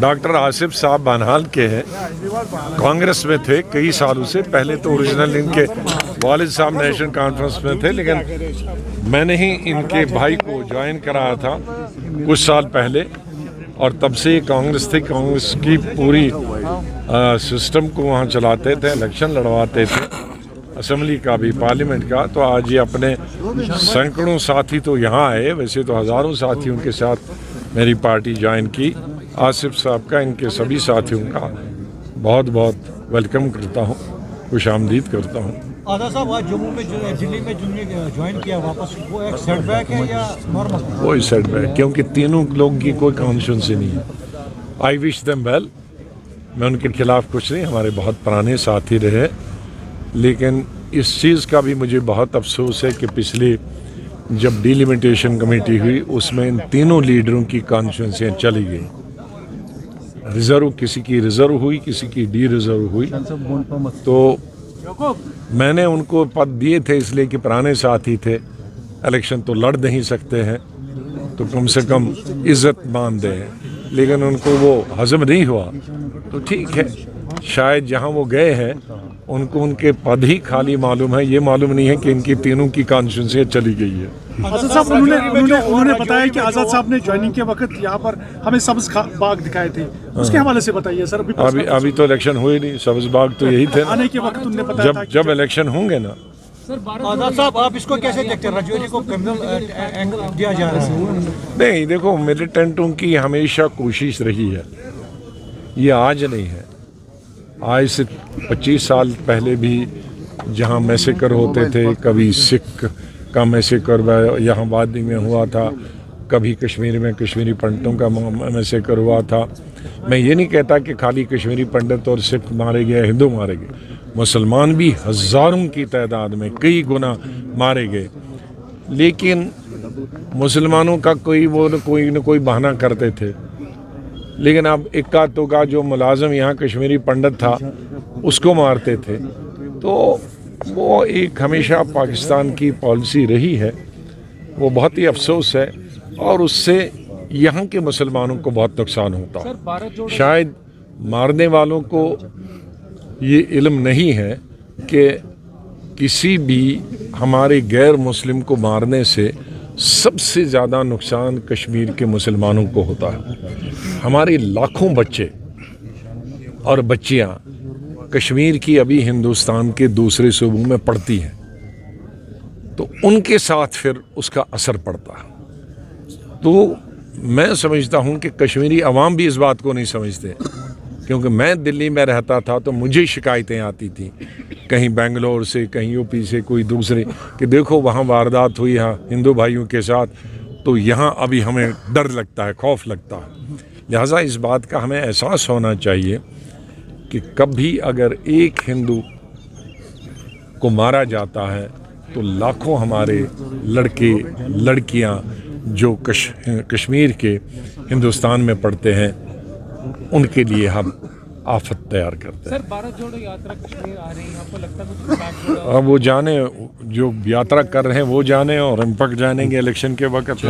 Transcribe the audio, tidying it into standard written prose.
Doctor Asif साहब बनहाल के हैं, कांग्रेस में थे कई सालों से। पहले तो ओरिजिनल इनके वालिद साहब नेशनल कॉन्फ्रेंस में थे, लेकिन मैंने ही इनके भाई को ज्वाइन कराया था कुछ साल पहले, और तब से कांग्रेस थी। कांग्रेस की पूरी सिस्टम को वहाँ चलाते थे, इलेक्शन लड़वाते थे, असेंबली का भी, पार्लियामेंट का। तो आज ये अपने सैकड़ों साथी तो यहाँ आए, वैसे तो हज़ारों साथियों के साथ मेरी पार्टी ज्वाइन की। आसिफ साहब का, इनके सभी साथियों का बहुत बहुत वेलकम करता हूँ, खुश आमदीद करता हूँ। आज़ाद साहब, आज जम्मू में दिल्ली में ज्वाइन किया वापस, वो एक सेटबैक है या नॉर्मल? कोई सेटबैक, क्योंकि तीनों लोगों की कोई कॉन्शियस नहीं है। आई विश देम वेल, मैं उनके खिलाफ कुछ नहीं, हमारे बहुत पुराने साथी रहे। लेकिन इस चीज़ का भी मुझे बहुत अफसोस है कि पिछले जब डिलिमिटेशन कमेटी हुई उसमें इन तीनों लीडरों की कॉन्स्टिट्यूंसियाँ चली गई। रिजर्व, किसी की रिजर्व हुई, किसी की डी रिजर्व हुई। तो मैंने उनको पद दिए थे इसलिए कि पुराने साथी थे, इलेक्शन तो लड़ नहीं सकते हैं, तो कम से कम इज्जत मान दें। लेकिन उनको वो हजम नहीं हुआ, तो ठीक है, शायद जहां वो गए हैं उनको उनके पद ही खाली मालूम है, ये मालूम नहीं है कि इनकी तीनों की कॉन्स्टिट्यूंसी चली गई है। आज़ाद साहब, उन्होंने बताया कि आज़ाद साहब ने ज्वाइनिंग के वक्त यहाँ पर हमें सब्ज बाग दिखाए थे, उसके हवाले से बताइए सर। अभी तो इलेक्शन हुए नहीं, सब्ज बाग तो यही थे आने के वक्त उन्होंने बताया जब इलेक्शन होंगे ना। आज़ाद साहब, आप इसको कैसे देखते हैं? रजौरी को क्रिमिनल एंगल दिया जा रहा है? नहीं, देखो, मिलिटेंटों की हमेशा कोशिश रही है, ये आज नहीं है। आज से 25 साल पहले भी जहाँ मैसेकर होते थे, कभी सिख का मैसेकर यहाँ वादी में हुआ था, कभी कश्मीर में कश्मीरी पंडितों का मैसेकर हुआ था। मैं ये नहीं कहता कि खाली कश्मीरी पंडित और सिख मारे गए, हिंदू मारे गए, मुसलमान भी हज़ारों की तादाद में कई गुना मारे गए। लेकिन मुसलमानों का कोई न कोई बहाना करते थे। लेकिन अब इक्का दुक्का जो मुलाजिम यहाँ कश्मीरी पंडित था उसको मारते थे। तो वो एक हमेशा पाकिस्तान की पॉलिसी रही है, वो बहुत ही अफसोस है, और उससे यहाँ के मुसलमानों को बहुत नुकसान होता है। शायद मारने वालों को ये इल्म नहीं है कि किसी भी हमारे गैर मुस्लिम को मारने से सबसे ज़्यादा नुकसान कश्मीर के मुसलमानों को होता है। हमारे लाखों बच्चे और बच्चियां कश्मीर की अभी हिंदुस्तान के दूसरे सूबों में पढ़ती हैं, तो उनके साथ फिर उसका असर पड़ता है। तो मैं समझता हूं कि कश्मीरी अवाम भी इस बात को नहीं समझते, क्योंकि मैं दिल्ली में रहता था तो मुझे शिकायतें आती थी कहीं बेंगलोर से, कहीं यूपी से, कोई दूसरे, कि देखो वहाँ वारदात हुई है हिंदू भाइयों के साथ, तो यहाँ अभी हमें डर लगता है, खौफ लगता है। लिहाजा इस बात का हमें एहसास होना चाहिए कि कभी अगर एक हिंदू को मारा जाता है तो लाखों हमारे लड़के लड़कियाँ जो कश्मीर के हिंदुस्तान में पढ़ते हैं, उनके लिए हम आफत तैयार करते हैं। सर, भारत जोड़ो यात्रा कश्मीर आ रही है, आपको लगता है कुछ इम्पैक्ट होगा? अब वो जाने, जो यात्रा कर रहे हैं वो जाने, और हम पक जानेंगे इलेक्शन के वक्त।